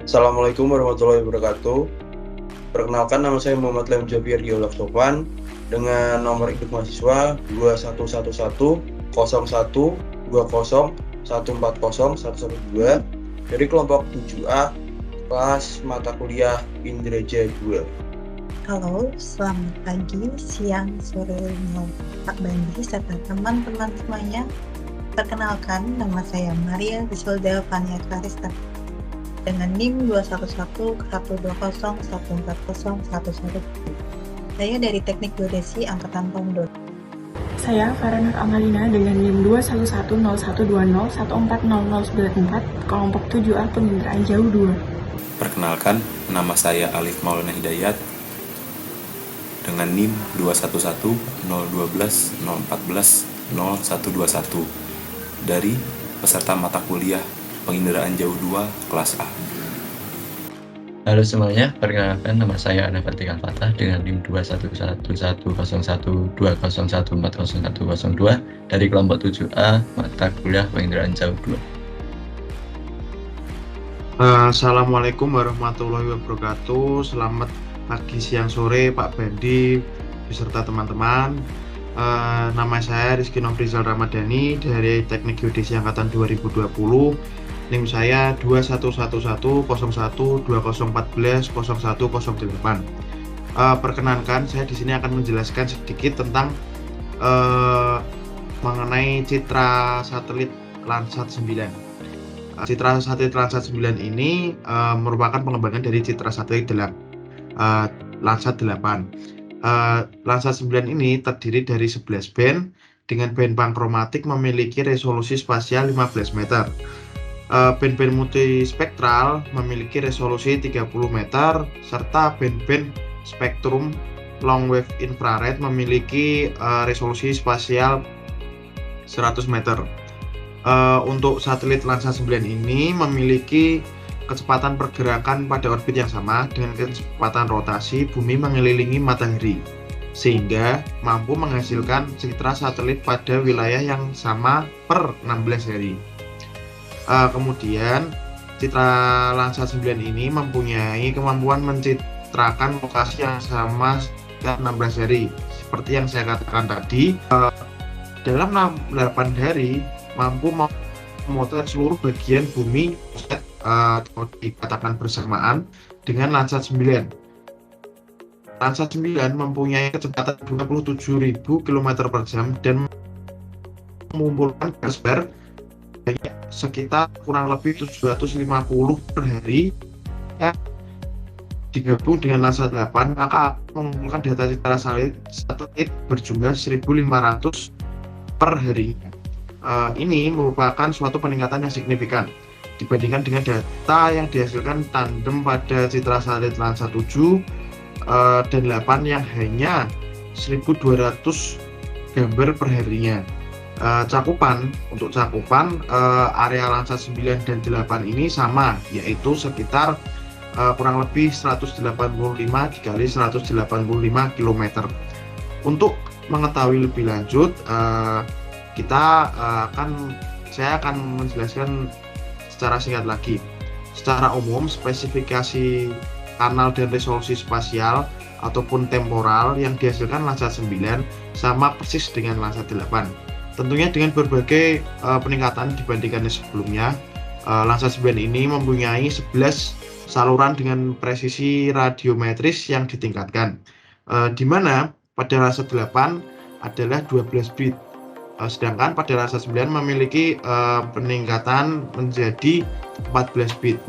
Assalamualaikum warahmatullahi wabarakatuh. Perkenalkan, nama saya Muhammad Lem Javier Giolak Topan dengan nomor induk mahasiswa 21110120140112 dari kelompok 7A kelas mata kuliah Indrajaya 2. Halo, selamat pagi, siang, sore, malam Pak Bandi serta teman-teman semuanya. Perkenalkan, nama saya Maria Giselda Fania Clarista dengan NIM 211-120-140-111. Saya dari Teknik Geodesi Angkatan tahun 2000. Saya Farah Nur Amalina dengan NIM 211-0120-140-094, kelompok 7A Penginderaan Jauh 2. Perkenalkan, nama saya Alif Maulana Hidayat dengan NIM 211-012-014-0121 dari peserta mata kuliah Penginderaan Jauh 2 kelas A. Halo semuanya, perkenalkan nama saya Anafatikal Fatah dengan NIM 21110120140140102 dari kelompok 7A mata kuliah Penginderaan Jauh 2. Assalamualaikum warahmatullahi wabarakatuh. Selamat pagi, siang, sore Pak Bandi beserta teman-teman. Nama saya Rizky Nofrizal Ramadhani dari Teknik Geodesi Angkatan 2020. NIM saya 2110120140108. Perkenankan, saya di sini akan menjelaskan sedikit tentang mengenai citra satelit Landsat 9. Citra satelit Landsat 9 ini merupakan pengembangan dari citra satelit Landsat 8. Landsat 9 ini terdiri dari 11 band dengan band pankromatik memiliki resolusi spasial 15 meter. Band-band multispektral memiliki resolusi 30 meter serta band-band spektrum long wave infrared memiliki resolusi spasial 100 meter. Untuk satelit Landsat 9 ini memiliki kecepatan pergerakan pada orbit yang sama dengan kecepatan rotasi bumi mengelilingi matahari, sehingga mampu menghasilkan citra satelit pada wilayah yang sama per 16 hari. Kemudian citra Landsat 9 ini mempunyai kemampuan mencitrakan lokasi yang sama setiap 16 hari. Seperti yang saya katakan tadi, dalam 8 hari mampu memotret seluruh bagian bumi atau dikatakan bersamaan dengan Landsat 9. Landsat 9 mempunyai kecepatan 27.000 km per jam dan mengumpulkan garis bar sekitar kurang lebih 750 per hari. Digabung dengan Landsat 8 maka mengumpulkan data citra satelit berjumlah 1.500 per hari. Ini merupakan suatu peningkatan yang signifikan dibandingkan dengan data yang dihasilkan tandem pada citra satelit Landsat 7 dan 8 yang hanya 1.200 gambar per harinya. Untuk cakupan area Landsat 9 dan 8 ini sama, yaitu sekitar kurang lebih 185 dikali 185 km. Untuk mengetahui lebih lanjut, saya akan menjelaskan secara singkat lagi. Secara umum, spesifikasi kanal dan resolusi spasial ataupun temporal yang dihasilkan Landsat 9 sama persis dengan Landsat 8. Tentunya dengan berbagai peningkatan dibandingkan sebelumnya. Landsat 9 ini mempunyai 11 saluran dengan presisi radiometris yang ditingkatkan, di mana pada Landsat 8 adalah 12 bit. Sedangkan pada Landsat 9 memiliki peningkatan menjadi 14 bit.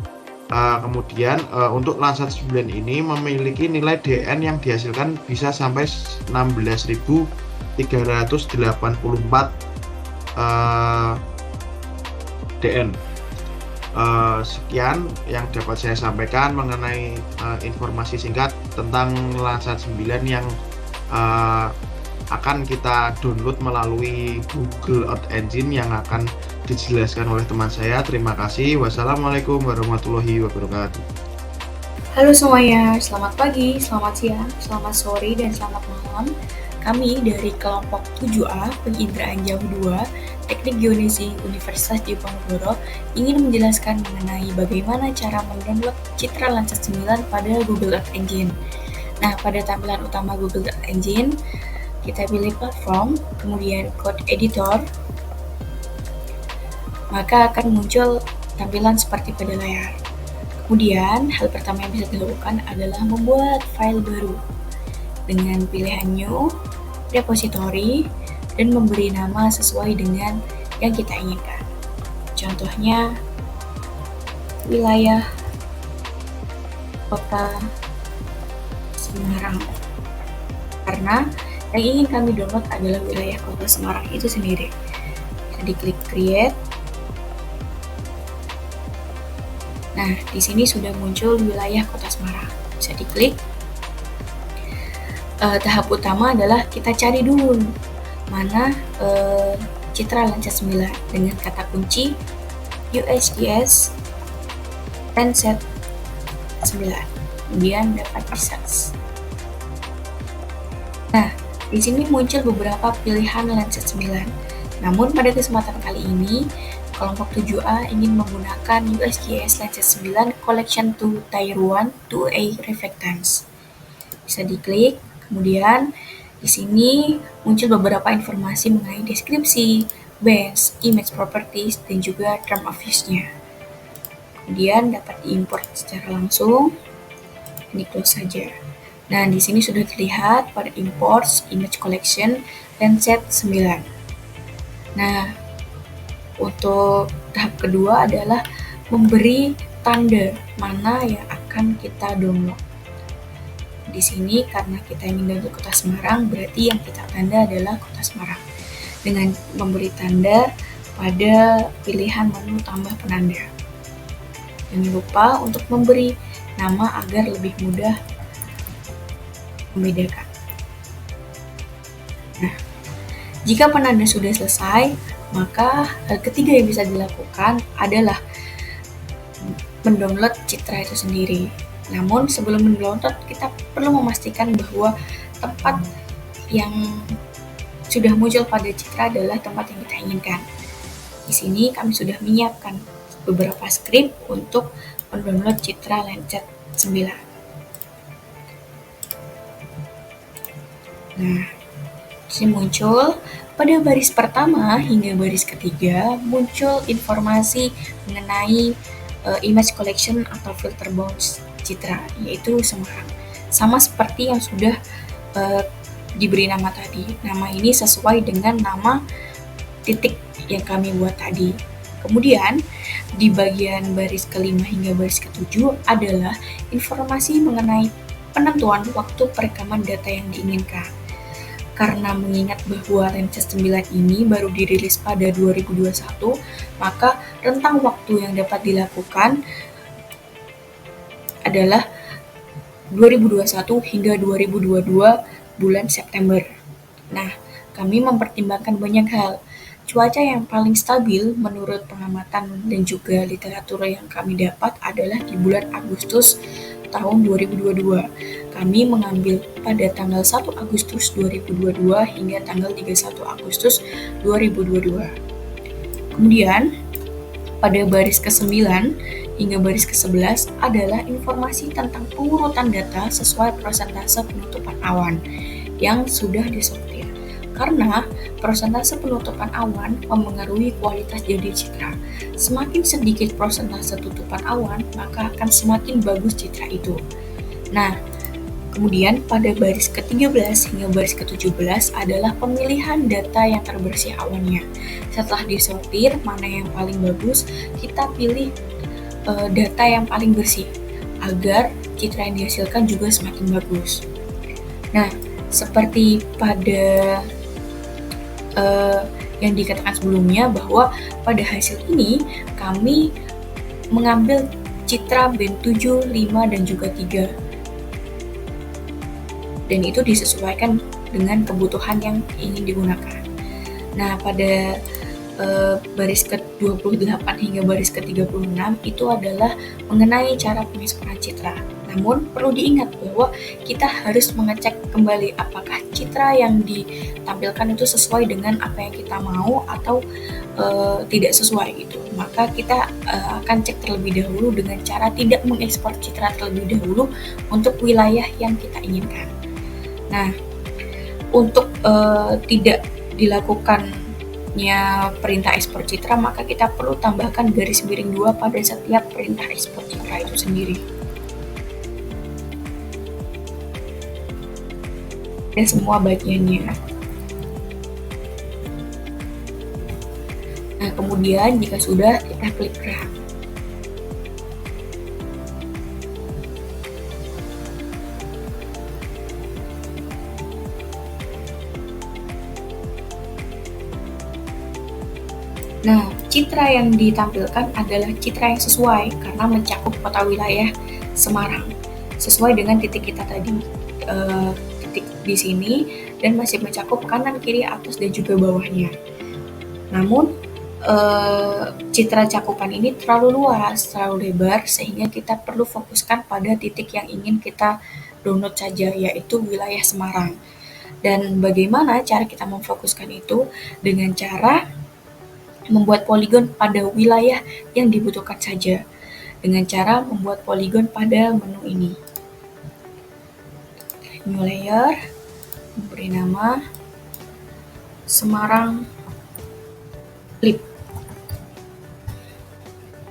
Kemudian untuk Landsat 9 ini memiliki nilai DN yang dihasilkan bisa sampai 16.384 DN. Sekian yang dapat saya sampaikan mengenai informasi singkat tentang Landsat 9 yang akan kita download melalui Google Earth Engine yang akan dijelaskan oleh teman saya. Terima kasih. Wassalamualaikum warahmatullahi wabarakatuh. Halo semuanya, selamat pagi, selamat siang, selamat sore, dan selamat malam. Kami dari kelompok 7A Penginderaan Jauh 2 Teknik Geodesi Universitas Diponegoro ingin menjelaskan mengenai bagaimana cara mendownload citra Landsat 9 pada Google Earth Engine. Nah, pada tampilan utama Google Earth Engine, kita pilih platform, kemudian code editor, maka akan muncul tampilan seperti pada layar. Kemudian, hal pertama yang bisa dilakukan adalah membuat file baru dengan pilihan New, Repository, dan memberi nama sesuai dengan yang kita inginkan. Contohnya, wilayah Kota Semarang. Karena yang ingin kami download adalah wilayah Kota Semarang itu sendiri. Bisa diklik Create. Nah, di sini sudah muncul wilayah Kota Semarang. Bisa diklik. Tahap utama adalah kita cari dulu mana citra Landsat 9 dengan kata kunci USGS Landsat 9. Kemudian dapat di-search. Nah, di sini muncul beberapa pilihan Landsat 9. Namun pada kesempatan kali ini, kelompok 7A ingin menggunakan USGS Landsat 9 Collection to Tier 1 2A Reflectance. Bisa diklik, kemudian di sini muncul beberapa informasi mengenai deskripsi, base, image properties, dan juga term of use-nya. Kemudian dapat diimport secara langsung. Ini close saja. Nah, di sini sudah terlihat pada imports, image collection, Landsat 9. Nah, untuk tahap kedua adalah memberi tanda mana yang akan kita download. Di sini karena kita ingin download Kota Semarang, berarti yang kita tanda adalah Kota Semarang dengan memberi tanda pada pilihan menu tambah penanda. Jangan lupa untuk memberi nama agar lebih mudah membedakan. Nah, jika penanda sudah selesai, maka hal ketiga yang bisa dilakukan adalah mendownload citra itu sendiri. Namun sebelum mendownload, kita perlu memastikan bahwa tempat yang sudah muncul pada citra adalah tempat yang kita inginkan. Di sini kami sudah menyiapkan beberapa script untuk mendownload citra Landsat 9. Nah, di sini muncul pada baris pertama hingga baris ketiga muncul informasi mengenai image collection atau filter bounds citra, yaitu Semarang. Sama seperti yang sudah diberi nama tadi. Nama ini sesuai dengan nama titik yang kami buat tadi. Kemudian, di bagian baris kelima hingga baris ketujuh adalah informasi mengenai penentuan waktu perekaman data yang diinginkan. Karena mengingat bahwa Landsat 9 ini baru dirilis pada 2021, maka rentang waktu yang dapat dilakukan adalah 2021 hingga 2022 bulan September. Nah, kami mempertimbangkan banyak hal. Cuaca yang paling stabil menurut pengamatan dan juga literatur yang kami dapat adalah di bulan Agustus tahun 2022. Kami mengambil pada tanggal 1 Agustus 2022 hingga tanggal 31 Agustus 2022. Kemudian, pada baris ke-9 hingga baris ke-11 adalah informasi tentang pengurutan data sesuai persentase penutupan awan yang sudah disortir. Karena persentase penutupan awan mempengaruhi kualitas jadi citra. Semakin sedikit persentase tutupan awan, maka akan semakin bagus citra itu. Nah, kemudian pada baris ke-13 hingga baris ke-17 adalah pemilihan data yang terbersih awannya. Setelah disortir mana yang paling bagus, kita pilih data yang paling bersih agar citra yang dihasilkan juga semakin bagus. Nah, seperti pada yang dikatakan sebelumnya bahwa pada hasil ini kami mengambil citra band 7, 5, dan juga 3. Dan itu disesuaikan dengan kebutuhan yang ingin digunakan. Nah, pada baris ke-28 hingga baris ke-36 itu adalah mengenai cara pengesporan citra. Nah, Namun perlu diingat bahwa kita harus mengecek kembali apakah citra yang ditampilkan itu sesuai dengan apa yang kita mau atau tidak sesuai gitu. Maka kita akan cek terlebih dahulu dengan cara tidak mengekspor citra terlebih dahulu untuk wilayah yang kita inginkan. Nah, untuk tidak dilakukannya perintah ekspor citra, maka kita perlu tambahkan garis miring 2 pada setiap perintah ekspor citra itu sendiri. Dan semua bagiannya. Nah, kemudian jika sudah, kita klik run. Nah, citra yang ditampilkan adalah citra yang sesuai karena mencakup kota wilayah Semarang sesuai dengan titik kita tadi, titik di sini, dan masih mencakup kanan, kiri, atas, dan juga bawahnya. Namun citra cakupan ini terlalu luas, terlalu lebar, sehingga kita perlu fokuskan pada titik yang ingin kita download saja, yaitu wilayah Semarang. Dan bagaimana cara kita memfokuskan itu? Dengan cara membuat poligon pada wilayah yang dibutuhkan saja, dengan cara membuat poligon pada menu ini. New layer, memberi nama Semarang Clip,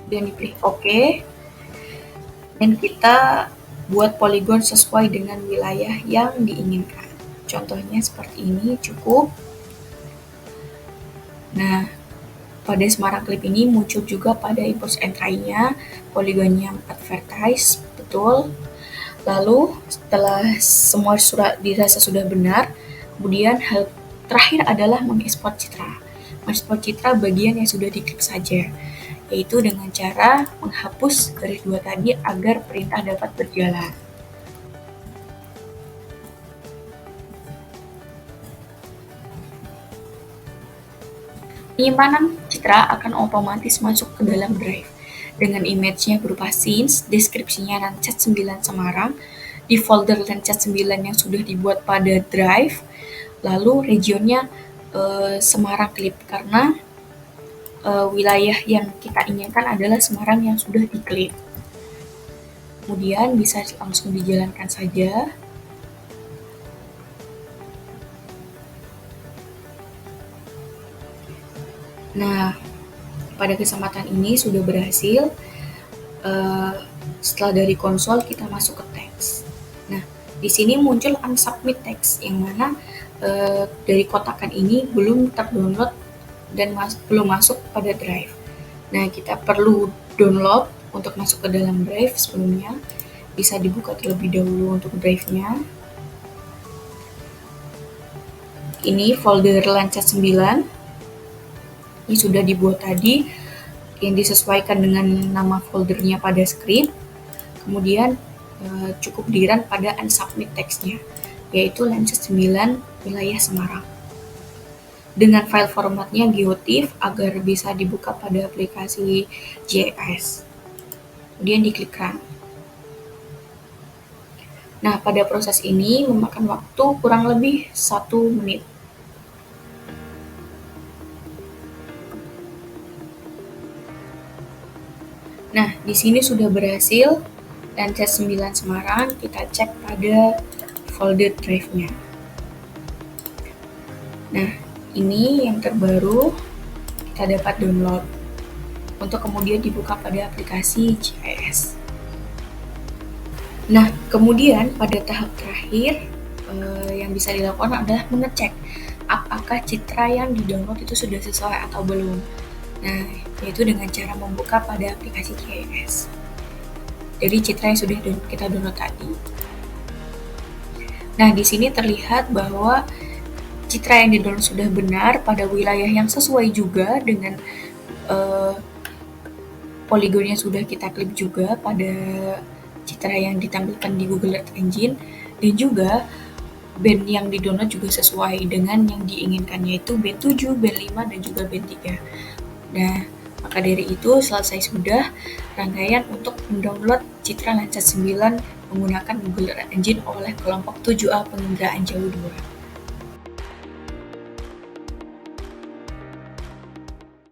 dan diklik OK, dan kita buat poligon sesuai dengan wilayah yang diinginkan. Contohnya seperti ini cukup. Nah, pada Semarang Clip ini muncul juga pada impulse entry-nya poligonnya advertise, betul. Lalu setelah semua dirasa sudah benar, kemudian hal terakhir adalah mengekspor citra. Mengekspor citra bagian yang sudah diklik saja, yaitu dengan cara menghapus garis 2 tadi agar perintah dapat berjalan. Penyimpanan citra akan otomatis masuk ke dalam drive dengan image-nya berupa scenes, deskripsinya Landsat 9 Semarang, di folder Landsat 9 yang sudah dibuat pada drive, lalu regionnya Semarang Clip karena wilayah yang kita inginkan adalah Semarang yang sudah diklip. Kemudian bisa langsung dijalankan saja. Nah, pada kesempatan ini sudah berhasil. Setelah dari konsol kita masuk ke teks. Nah, di sini muncul unsubmit text yang mana dari kotakan ini belum terdownload dan belum masuk pada drive. Nah, kita perlu download untuk masuk ke dalam drive sebelumnya. Bisa dibuka terlebih dahulu untuk drive-nya. Ini folder Landsat 9. Ini sudah dibuat tadi, yang disesuaikan dengan nama foldernya pada script. Kemudian cukup di-run pada unsubmit text-nya, yaitu Landsat 9 wilayah Semarang. Dengan file formatnya GeoTIFF agar bisa dibuka pada aplikasi GIS. Kemudian diklik run. Nah, pada proses ini memakan waktu kurang lebih 1 menit. Nah, di sini sudah berhasil Landsat 9 Semarang, kita cek pada folder drive-nya. Nah, ini yang terbaru kita dapat download untuk kemudian dibuka pada aplikasi GIS. Nah, kemudian pada tahap terakhir yang bisa dilakukan adalah mengecek apakah citra yang di-download itu sudah sesuai atau belum. Nah, yaitu dengan cara membuka pada aplikasi GIS. Jadi citra yang sudah kita download tadi. Nah, di sini terlihat bahwa citra yang di-download sudah benar pada wilayah yang sesuai juga dengan poligon yang sudah kita klip juga pada citra yang ditampilkan di Google Earth Engine, dan juga band yang di-download juga sesuai dengan yang diinginkan, yaitu band 7, band 5, dan juga band 3. Nah, maka dari itu selesai sudah rangkaian untuk mendownload citra Landsat 9 menggunakan Google Earth Engine oleh kelompok 7A penginderaan jauh 2.